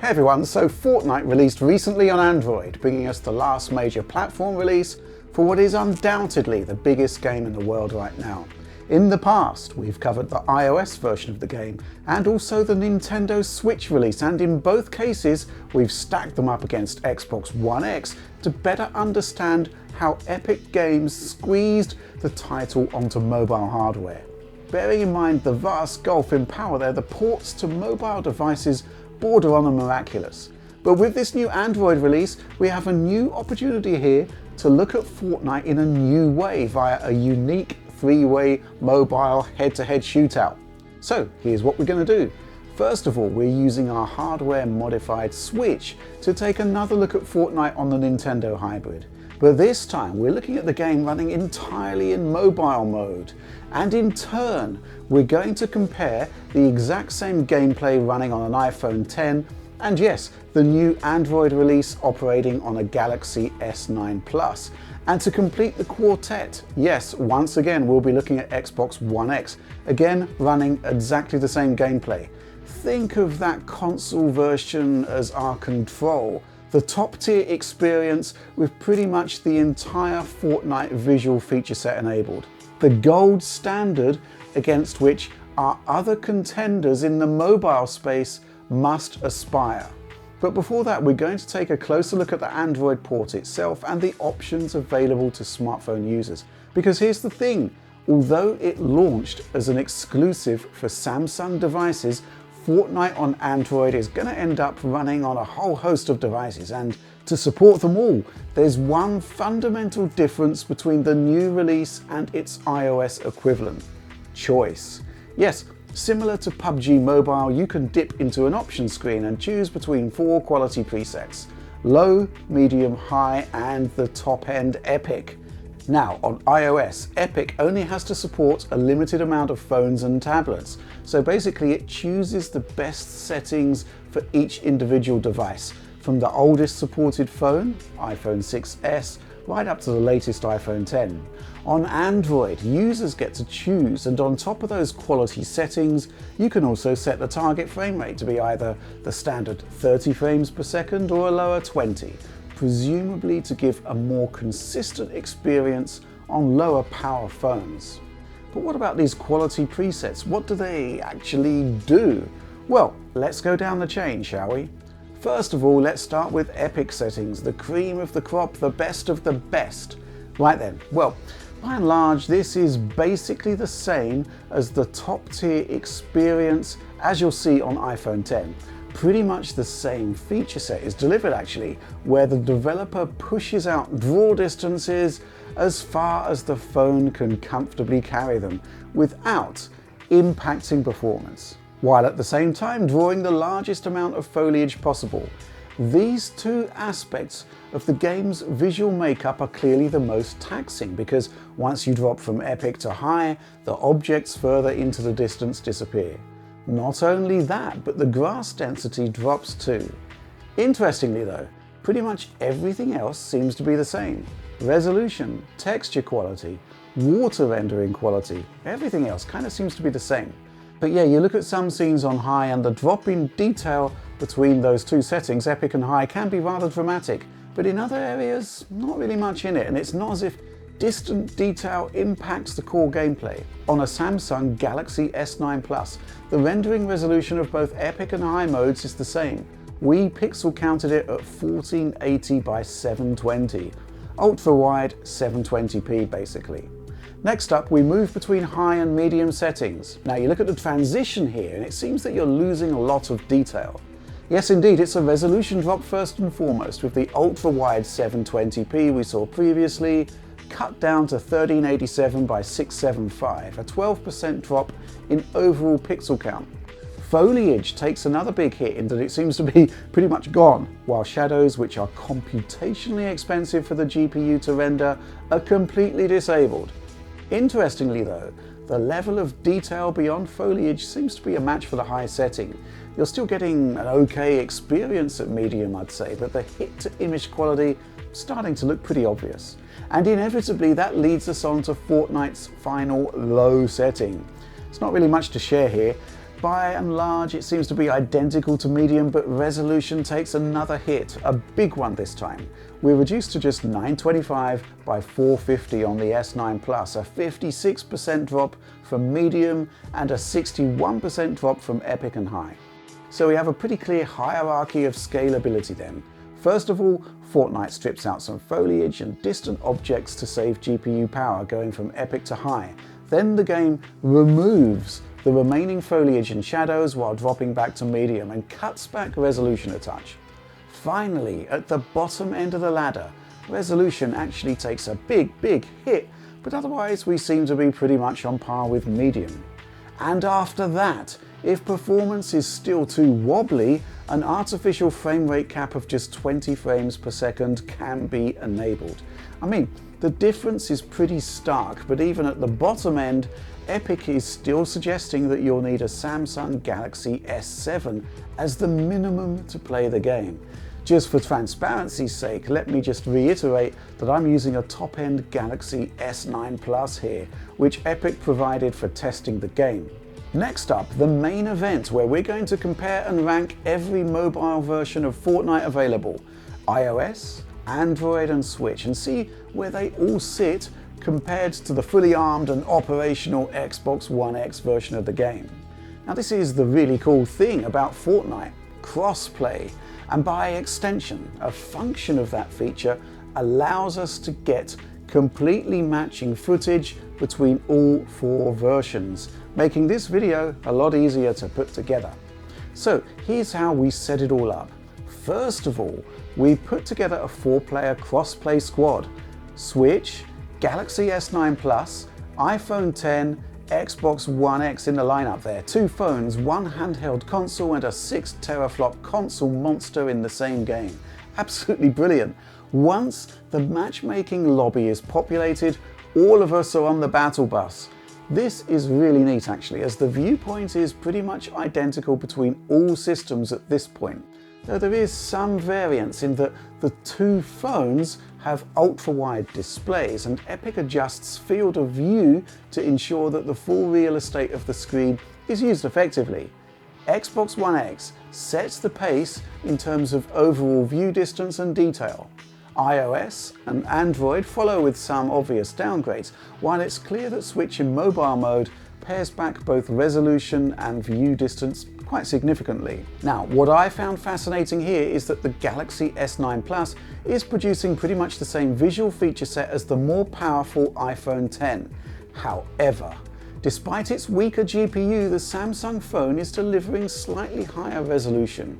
Hey everyone, so Fortnite released recently on Android, bringing us the last major platform release for what is undoubtedly the biggest game in the world right now. In the past, we've covered the iOS version of the game and also the Nintendo Switch release, and in both cases, we've stacked them up against Xbox One X to better understand how Epic Games squeezed the title onto mobile hardware. Bearing in mind the vast gulf in power there, the ports to mobile devices border on the miraculous. But with this new Android release, we have a new opportunity here to look at Fortnite in a new way via a unique three-way mobile head-to-head shootout. So here's what we're going to do. First of all, we're using our hardware modified Switch to take another look at Fortnite on the Nintendo Hybrid. But this time we're looking at the game running entirely in mobile mode. And in turn, we're going to compare the exact same gameplay running on an iPhone X and yes, the new Android release operating on a Galaxy S9 Plus. And to complete the quartet, yes, once again we'll be looking at Xbox One X, again running exactly the same gameplay. Think of that console version as our control, the top tier experience with pretty much the entire Fortnite visual feature set enabled. The gold standard against which our other contenders in the mobile space must aspire. But before that, we're going to take a closer look at the Android port itself and the options available to smartphone users. Because here's the thing, although it launched as an exclusive for Samsung devices, Fortnite on Android is going to end up running on a whole host of devices, and to support them all, there's one fundamental difference between the new release and its iOS equivalent: choice. Yes, similar to PUBG Mobile, you can dip into an options screen and choose between 4 quality presets: low, medium, high, and the top-end Epic. Now, on iOS, Epic only has to support a limited amount of phones and tablets, so basically it chooses the best settings for each individual device, from the oldest supported phone, iPhone 6s, right up to the latest iPhone X. On Android, users get to choose, and on top of those quality settings, you can also set the target frame rate to be either the standard 30 frames per second or a lower 20. Presumably to give a more consistent experience on lower power phones. But what about these quality presets? What do they actually do? Well, let's go down the chain, shall we? First of all, let's start with Epic settings, the cream of the crop, the best of the best. Right then, well, by and large, this is basically the same as the top tier experience as you'll see on iPhone X. Pretty much the same feature set is delivered actually, where the developer pushes out draw distances as far as the phone can comfortably carry them without impacting performance, while at the same time drawing the largest amount of foliage possible. These two aspects of the game's visual makeup are clearly the most taxing, because once you drop from Epic to high, the objects further into the distance disappear. Not only that, but the grass density drops too. Interestingly though, pretty much everything else seems to be the same. Resolution, texture quality, water rendering quality, everything else kind of seems to be the same. But yeah, you look at some scenes on high and the drop in detail between those two settings, Epic and high, can be rather dramatic. But in other areas, not really much in it, and it's not as if distant detail impacts the core gameplay. On a Samsung Galaxy S9 Plus, the rendering resolution of both Epic and high modes is the same. We pixel counted it at 1480 by 720, ultra wide 720p basically. Next up, we move between high and medium settings. Now you look at the transition here and it seems that you're losing a lot of detail. Yes indeed, it's a resolution drop first and foremost, with the ultra wide 720p we saw previously cut down to 1387 by 675, a 12% drop in overall pixel count. Foliage takes another big hit in that it seems to be pretty much gone, while shadows, which are computationally expensive for the GPU to render, are completely disabled. Interestingly though, the level of detail beyond foliage seems to be a match for the high setting. You're still getting an okay experience at medium, I'd say, but the hit to image quality starting to look pretty obvious. And inevitably that leads us on to Fortnite's final low setting. It's not really much to share here. by and large it seems to be identical to medium, but resolution takes another hit, a big one this time. We're reduced to just 925 by 450 on the S9 Plus, a 56% drop from medium and a 61% drop from epic and high. So we have a pretty clear hierarchy of scalability then. First of all, Fortnite strips out some foliage and distant objects to save GPU power, going from epic to high. Then the game removes the remaining foliage and shadows while dropping back to medium and cuts back resolution a touch. Finally, at the bottom end of the ladder, resolution actually takes a big hit, but otherwise we seem to be pretty much on par with medium. And after that, if performance is still too wobbly, an artificial frame rate cap of just 20 frames per second can be enabled. I mean, the difference is pretty stark, but even at the bottom end, Epic is still suggesting that you'll need a Samsung Galaxy S7 as the minimum to play the game. Just for transparency's sake, let me just reiterate that I'm using a top-end Galaxy S9 Plus here, which Epic provided for testing the game. Next up, the main event where we're going to compare and rank every mobile version of Fortnite available, iOS, Android and Switch, and see where they all sit compared to the fully armed and operational Xbox One X version of the game. Now this is the really cool thing about Fortnite, crossplay, and by extension, a function of that feature allows us to get completely matching footage between all four versions, making this video a lot easier to put together. So here's how we set it all up. First of all, we put together a 4-player cross-play squad. Switch, Galaxy S9 Plus, iPhone X, Xbox One X in the lineup there. 2 phones, 1 handheld console and a 6 teraflop console monster in the same game. Absolutely brilliant. Once the matchmaking lobby is populated, all of us are on the battle bus. This is really neat actually, as the viewpoint is pretty much identical between all systems at this point. Though there is some variance in that the 2 phones have ultra-wide displays and Epic adjusts field of view to ensure that the full real estate of the screen is used effectively. Xbox One X sets the pace in terms of overall view distance and detail. iOS and Android follow with some obvious downgrades, while it's clear that Switch in mobile mode pares back both resolution and view distance quite significantly. Now, what I found fascinating here is that the Galaxy S9 Plus is producing pretty much the same visual feature set as the more powerful iPhone X. However, despite its weaker GPU, the Samsung phone is delivering slightly higher resolution.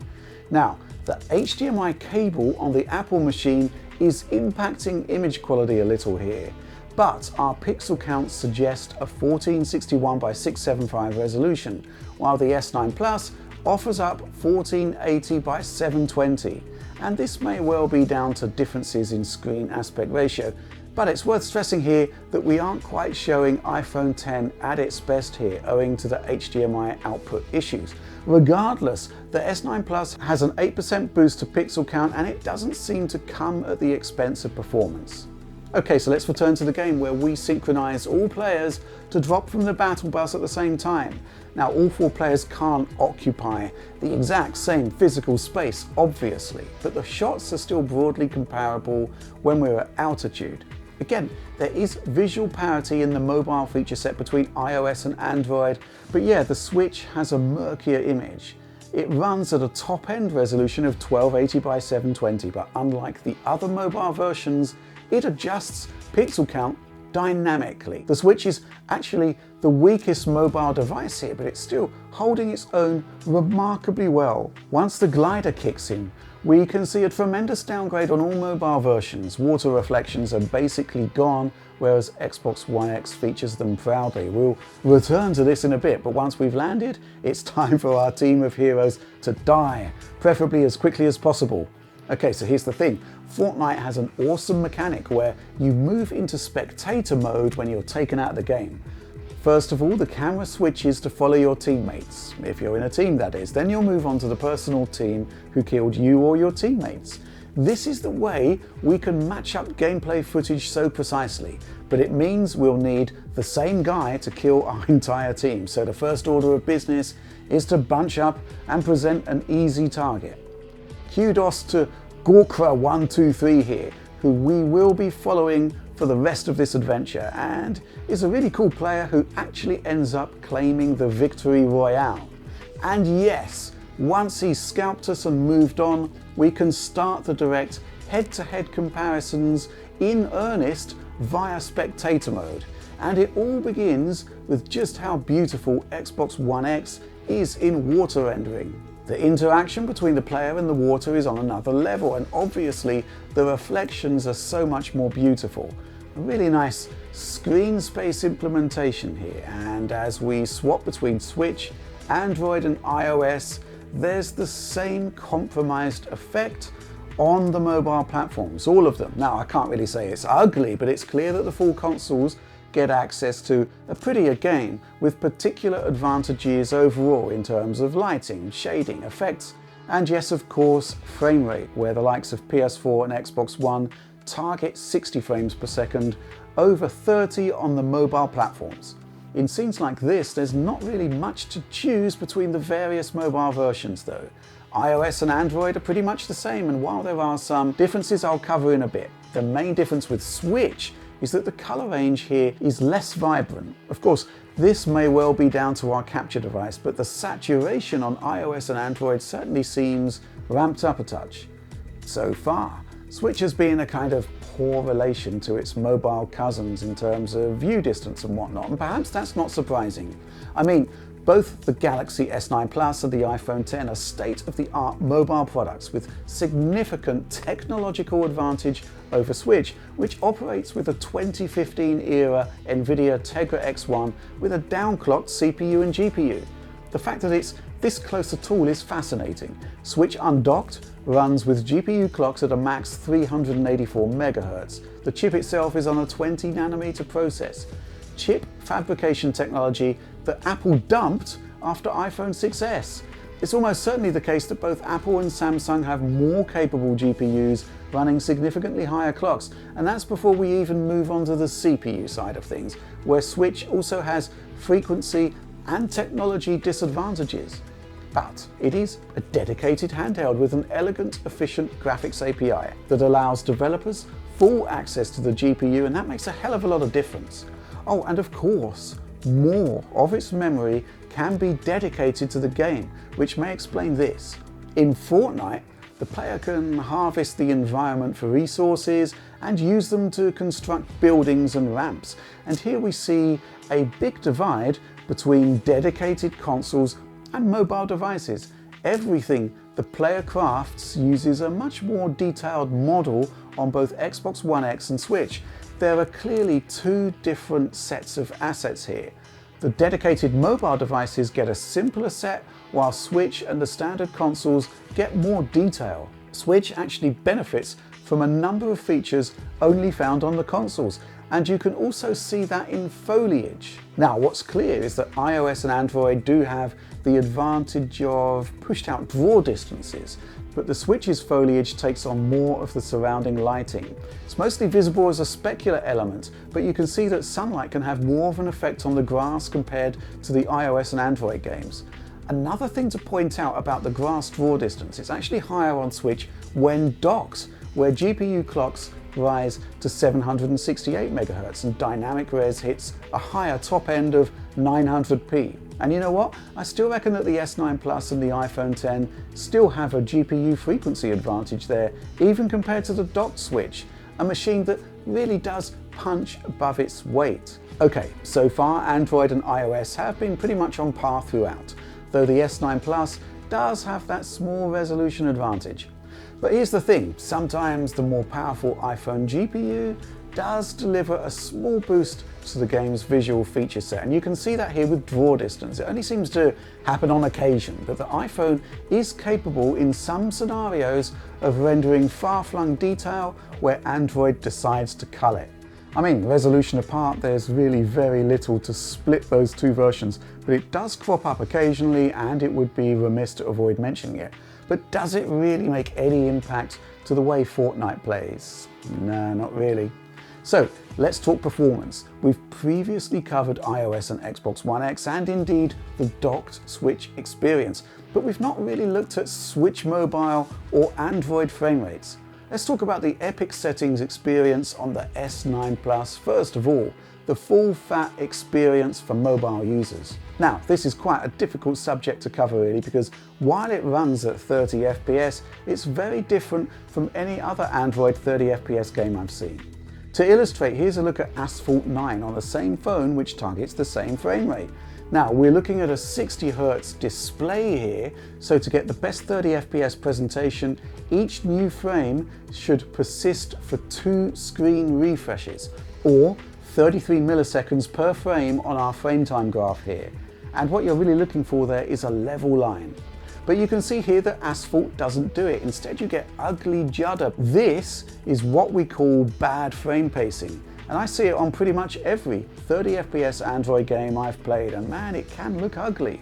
Now, the HDMI cable on the Apple machine is impacting image quality a little here, but our pixel counts suggest a 1461 by 675 resolution, while the S9 Plus offers up 1480 by 720, and this may well be down to differences in screen aspect ratio. But it's worth stressing here that we aren't quite showing iPhone X at its best here owing to the HDMI output issues. Regardless, the S9 Plus has an 8% boost to pixel count and it doesn't seem to come at the expense of performance. Okay, so let's return to the game where we synchronize all players to drop from the battle bus at the same time. Now, all 4 players can't occupy the exact same physical space, obviously, but the shots are still broadly comparable when we're at altitude. Again, there is visual parity in the mobile feature set between iOS and Android, but yeah, the Switch has a murkier image. It runs at a top-end resolution of 1280 by 720, but unlike the other mobile versions, it adjusts pixel count dynamically. The Switch is actually the weakest mobile device here, but it's still holding its own remarkably well. Once the glider kicks in, we can see a tremendous downgrade on all mobile versions. Water reflections are basically gone, whereas Xbox One X features them proudly. We'll return to this in a bit, but once we've landed, it's time for our team of heroes to die, preferably as quickly as possible. Okay, so here's the thing. Fortnite has an awesome mechanic where you move into spectator mode when you're taken out of the game. First of all, the camera switches to follow your teammates. If you're in a team, that is. Then you'll move on to the personal team who killed you or your teammates. This is the way we can match up gameplay footage so precisely, but it means we'll need the same guy to kill our entire team. So the first order of business is to bunch up and present an easy target. Kudos to Gorkra123 here, who we will be following for the rest of this adventure, and is a really cool player who actually ends up claiming the victory royale. And yes, once he's scalped us and moved on, we can start the direct head-to-head comparisons in earnest via spectator mode. And it all begins with just how beautiful Xbox One X is in water rendering. The interaction between the player and the water is on another level, and obviously the reflections are so much more beautiful. A really nice screen space implementation here, and as we swap between Switch, Android and iOS, there's the same compromised effect on the mobile platforms, all of them. Now, I can't really say it's ugly, but it's clear that the full consoles get access to a prettier game with particular advantages overall in terms of lighting, shading, effects, and yes, of course, frame rate, where the likes of PS4 and Xbox One target 60 frames per second, over 30 on the mobile platforms. In scenes like this, there's not really much to choose between the various mobile versions though. iOS and Android are pretty much the same, and while there are some differences I'll cover in a bit, the main difference with Switch is that the colour range here is less vibrant. Of course, this may well be down to our capture device, but the saturation on iOS and Android certainly seems ramped up a touch. So far, Switch has been a kind of poor relation to its mobile cousins in terms of view distance and whatnot, and perhaps that's not surprising. I mean, both the Galaxy S9 Plus and the iPhone X are state-of-the-art mobile products with significant technological advantage over Switch, which operates with a 2015-era NVIDIA Tegra X1 with a downclocked CPU and GPU. The fact that it's this close at all is fascinating. Switch undocked runs with GPU clocks at a max 384 MHz. The chip itself is on a 20nm process. Chip fabrication technology that Apple dumped after iPhone 6s. It's almost certainly the case that both Apple and Samsung have more capable GPUs running significantly higher clocks, and that's before we even move on to the CPU side of things, where Switch also has frequency and technology disadvantages. But it is a dedicated handheld with an elegant, efficient graphics API that allows developers full access to the GPU, and that makes a hell of a lot of difference. Oh, and of course, more of its memory can be dedicated to the game, which may explain this. In Fortnite, the player can harvest the environment for resources and use them to construct buildings and ramps. And here we see a big divide between dedicated consoles and mobile devices. Everything the player crafts uses a much more detailed model on both Xbox One X and Switch. There are clearly two different sets of assets here. The dedicated mobile devices get a simpler set, while Switch and the standard consoles get more detail. Switch actually benefits from a number of features only found on the consoles, and you can also see that in foliage. Now, what's clear is that iOS and Android do have the advantage of pushed out draw distances, but the Switch's foliage takes on more of the surrounding lighting. It's mostly visible as a specular element, but you can see that sunlight can have more of an effect on the grass compared to the iOS and Android games. Another thing to point out about the grass draw distance, it's actually higher on Switch when docked, where GPU clocks rise to 768 MHz and dynamic res hits a higher top end of 900p. And you know what? I still reckon that the S9 Plus and the iPhone X still have a GPU frequency advantage there, even compared to the docked Switch, a machine that really does punch above its weight. Okay, so far Android and iOS have been pretty much on par throughout, though the S9 Plus does have that small resolution advantage. But here's the thing, sometimes the more powerful iPhone GPU does deliver a small boost to the game's visual feature set, and you can see that here with draw distance. It only seems to happen on occasion, but the iPhone is capable in some scenarios of rendering far-flung detail where Android decides to cull it. I mean, resolution apart, there's really very little to split those two versions, but it does crop up occasionally, and it would be remiss to avoid mentioning it. But does it really make any impact to the way Fortnite plays? No, not really. So let's talk performance. We've previously covered iOS and Xbox One X and indeed the docked Switch experience, but we've not really looked at Switch Mobile or Android frame rates. Let's talk about the Epic settings experience on the S9 Plus first of all, the full fat experience for mobile users. Now, this is quite a difficult subject to cover really, because while it runs at 30 FPS, it's very different from any other Android 30 FPS game I've seen. To illustrate, here's a look at Asphalt 9 on the same phone which targets the same frame rate. Now, we're looking at a 60 Hz display here, so to get the best 30 FPS presentation, each new frame should persist for 2 screen refreshes, or 33 milliseconds per frame on our frame time graph here. And what you're really looking for there is a level line. But you can see here that Asphalt doesn't do it. Instead you get ugly judder. This is what we call bad frame pacing. And I see it on pretty much every 30 FPS Android game I've played, and man, it can look ugly.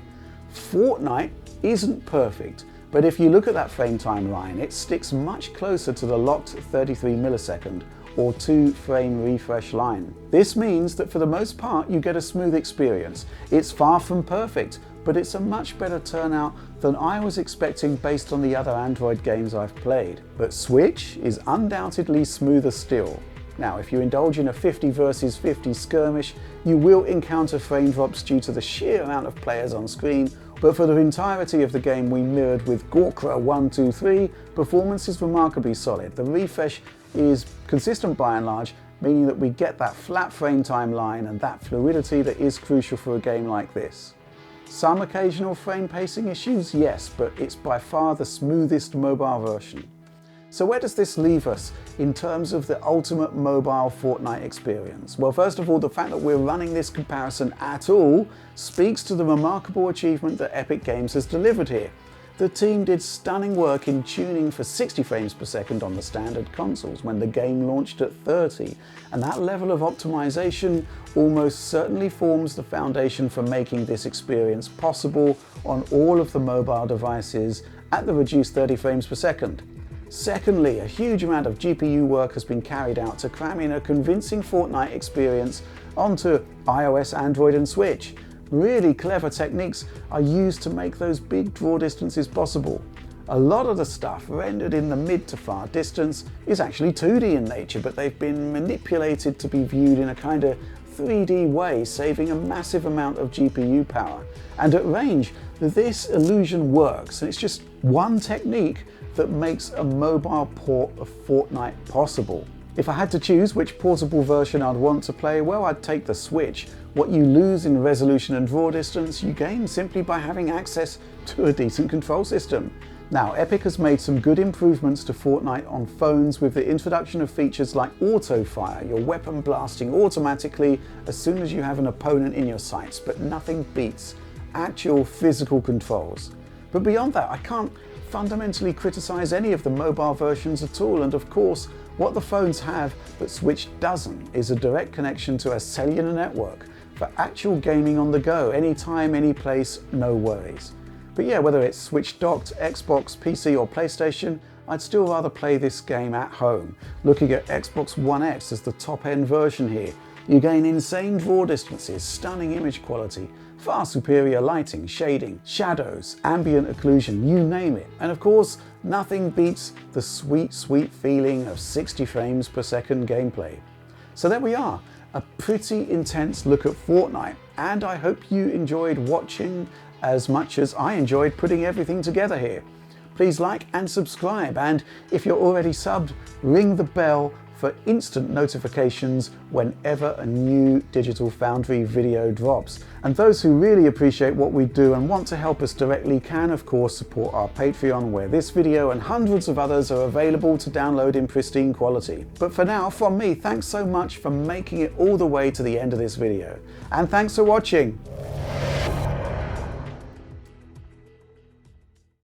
Fortnite isn't perfect, but if you look at that frame time line, it sticks much closer to the locked 33 millisecond or 2 frame refresh line. This means that for the most part you get a smooth experience. It's far from perfect, but it's a much better turnout than I was expecting based on the other Android games I've played. But Switch is undoubtedly smoother still. Now, if you indulge in a 50 versus 50 skirmish, you will encounter frame drops due to the sheer amount of players on screen, but for the entirety of the game we mirrored with Gorkra 123, performance is remarkably solid. The refresh is consistent by and large, meaning that we get that flat frame time line and that fluidity that is crucial for a game like this. Some occasional frame pacing issues, yes, but it's by far the smoothest mobile version. So where does this leave us in terms of the ultimate mobile Fortnite experience? Well, first of all, the fact that we're running this comparison at all speaks to the remarkable achievement that Epic Games has delivered here. The team did stunning work in tuning for 60 frames per second on the standard consoles when the game launched at 30, and that level of optimization almost certainly forms the foundation for making this experience possible on all of the mobile devices at the reduced 30 frames per second. Secondly, a huge amount of GPU work has been carried out to cram in a convincing Fortnite experience onto iOS, Android and Switch. Really clever techniques are used to make those big draw distances possible. A lot of the stuff rendered in the mid to far distance is actually 2D in nature, but they've been manipulated to be viewed in a kind of 3D way, saving a massive amount of GPU power. And at range, this illusion works, and it's just one technique that makes a mobile port of Fortnite possible. If I had to choose which portable version I'd want to play, well, I'd take the Switch. What you lose in resolution and draw distance, you gain simply by having access to a decent control system. Now, Epic has made some good improvements to Fortnite on phones with the introduction of features like auto fire, your weapon blasting automatically as soon as you have an opponent in your sights, but nothing beats actual physical controls. But beyond that, I can't fundamentally criticize any of the mobile versions at all, and of course, what the phones have that Switch doesn't is a direct connection to a cellular network for actual gaming on the go, anytime, any place, no worries. But yeah, whether it's Switch docked, Xbox, PC or PlayStation, I'd still rather play this game at home. Looking at Xbox One X as the top end version here, you gain insane draw distances, stunning image quality, far superior lighting, shading, shadows, ambient occlusion, you name it. And of course, nothing beats the sweet, sweet feeling of 60 frames per second gameplay. So there we are, a pretty intense look at Fortnite, and I hope you enjoyed watching as much as I enjoyed putting everything together here. Please like and subscribe, and if you're already subbed, ring the bell for instant notifications whenever a new Digital Foundry video drops. And those who really appreciate what we do and want to help us directly can of course support our Patreon, where this video and hundreds of others are available to download in pristine quality. But for now, from me, thanks so much for making it all the way to the end of this video. And thanks for watching.